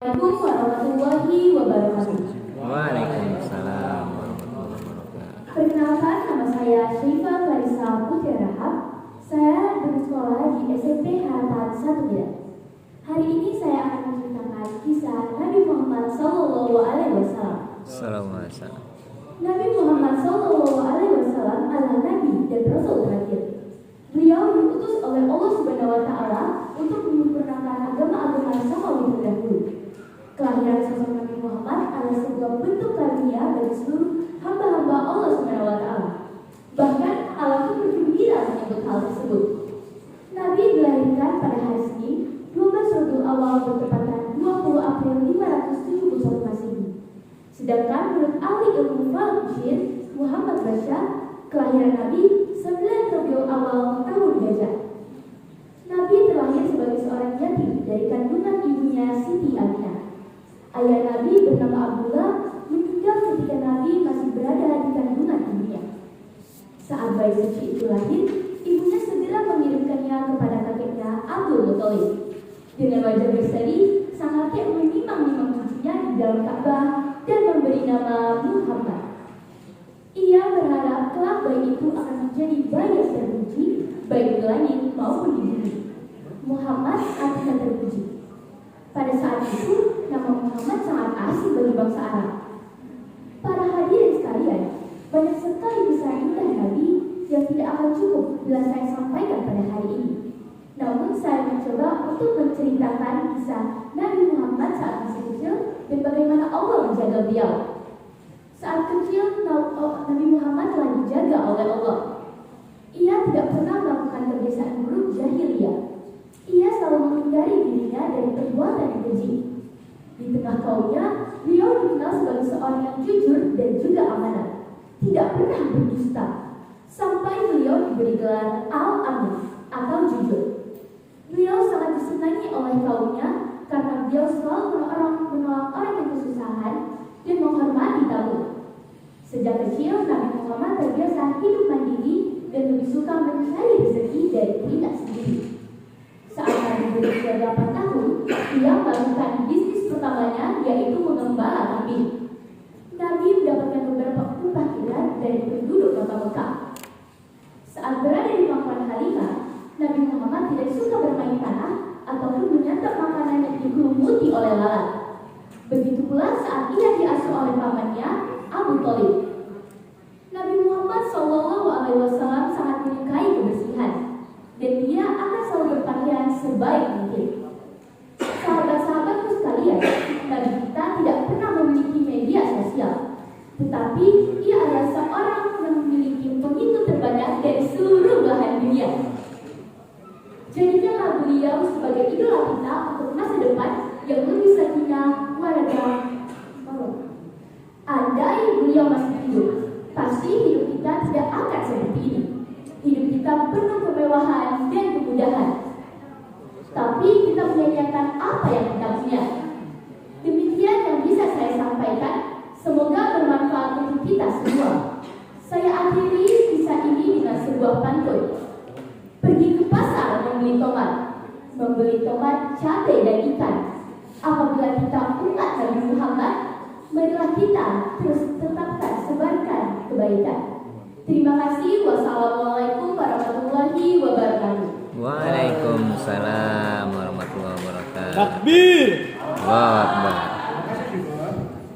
Assalamualaikum warahmatullahi wabarakatuh. Waalaikumsalam warahmatullahi wabarakatuh. Perkenalkan, nama saya Syifa Clarissa Putri Rahab. Saya bersekolah di SMP Harapan 1 Bidan. Hari ini saya akan menceritakan kisah Nabi Muhammad SAW. Assalamualaikum. Nabi Muhammad SAW adalah Nabi dan Rasul terakhir. Beliau diutus oleh Allah Subhanahu Wa Taala untuk menyempurnakan agama-agama samawi terdahulu. Kelahiran sosok Nabi Muhammad adalah sebuah bentuk karunia bagi seluruh hamba-hamba Allah Subhanahu Wa Taala. Bahkan Allah pun bergembira menyebut hal tersebut. Nabi dilahirkan pada hari Senin, 12 Rabiul Awal bertepatan 20 April 571 Masehi. Sedangkan menurut ahli ilmu falak Muhammad Bashar, kelahiran Nabi 9 Rabiul Awal tahun Gajah. Nabi terlahir sebagai seorang yatim dari kandungan ibunya Siti Aminah. Ayah Nabi bernama Abdullah meninggal ketika Nabi masih berada di kandungan ibunya. Saat bayi suci itu lahir, ibunya segera mengirimkannya kepada kakeknya Abdul Muthalib. Dengan wajah berseri, sang kakek menimang-nimang cucunya di dalam Ka'bah dan memberi nama Muhammad. Ia berharap kelak bayi itu akan menjadi bayi yang terpuji, baik di langit maupun di bumi. Muhammad artinya terpuji. Pada saat itu, nama Muhammad sangat asing bagi bangsa Arab. Para hadirin sekalian, banyak sekali kisah indah Nabi yang tidak akan cukup bila saya sampaikan pada hari ini. Namun saya mencoba untuk menceritakan kisah Nabi Muhammad saat masih kecil dan bagaimana Allah menjaga beliau. Saat kecil, Nabi Muhammad telah dijaga oleh Allah. Ia tidak pernah melakukan kebiasaan buruk jahiliyah. Ia selalu menghindari dirinya dari perbuatan yang keji. Di tengah kaumnya, beliau dikenal sebagai seorang yang jujur dan juga amanah. Tidak pernah berdusta. Sampai beliau diberi gelar Al-Amin atau jujur. Beliau sangat disenangi oleh kaumnya karena beliau selalu menolong orang yang kesusahan dan menghormati tamu. Sejak kecil, Nabi Muhammad terbiasa hidup mandiri dan lebih suka mencari rezeki dari dirinya sendiri. Saat Nabi berusia 8 tahun, ia melakukan bisnis pertamanya, yaitu mengembala kambing. Nabi mendapatkan beberapa upah kirat dari penduduk kota Mekah. Saat berada di pangkuan Halimah, Nabi Muhammad tidak suka bermain tanah ataupun menyantap makanan yang digelumuti oleh lalat. Begitu pula saat ia diasuh oleh pamannya, Abu Thalib. Nabi Muhammad SAW sangat menyukai kebersihan, dan dia akan selalu berpakaian sebaik mungkin. Sahabat-sahabatku sekalian, Nabi kita tidak pernah memiliki media sosial, tetapi ia adalah seorang yang memiliki pengikut terbanyak dari seluruh belahan dunia. Jadikanlah beliau sebagai idola kita untuk masa depan yang lebih sakinah, mawaddah, warahmah. Andai beliau masih hidup, pasti hidup kita tidak akan seperti ini. Hidup kita penuh kemewahan dan kemudahan. Tapi kita menyanyiakan apa yang kita punya. Demikian yang bisa saya sampaikan. Semoga bermanfaat untuk kita semua. Saya akhiri kisah ini dengan sebuah pantun. Pergi ke pasar membeli tomat, cabai dan ikan. Apabila kita umat Nabi Muhammad, marilah kita terus tetapkan sebarkan kebaikan. Terima kasih. Wassalamualaikum warahmatullahi wabarakatuh. Waalaikumsalam warahmatullahi wabarakatuh. Takbir. Allahu Akbar.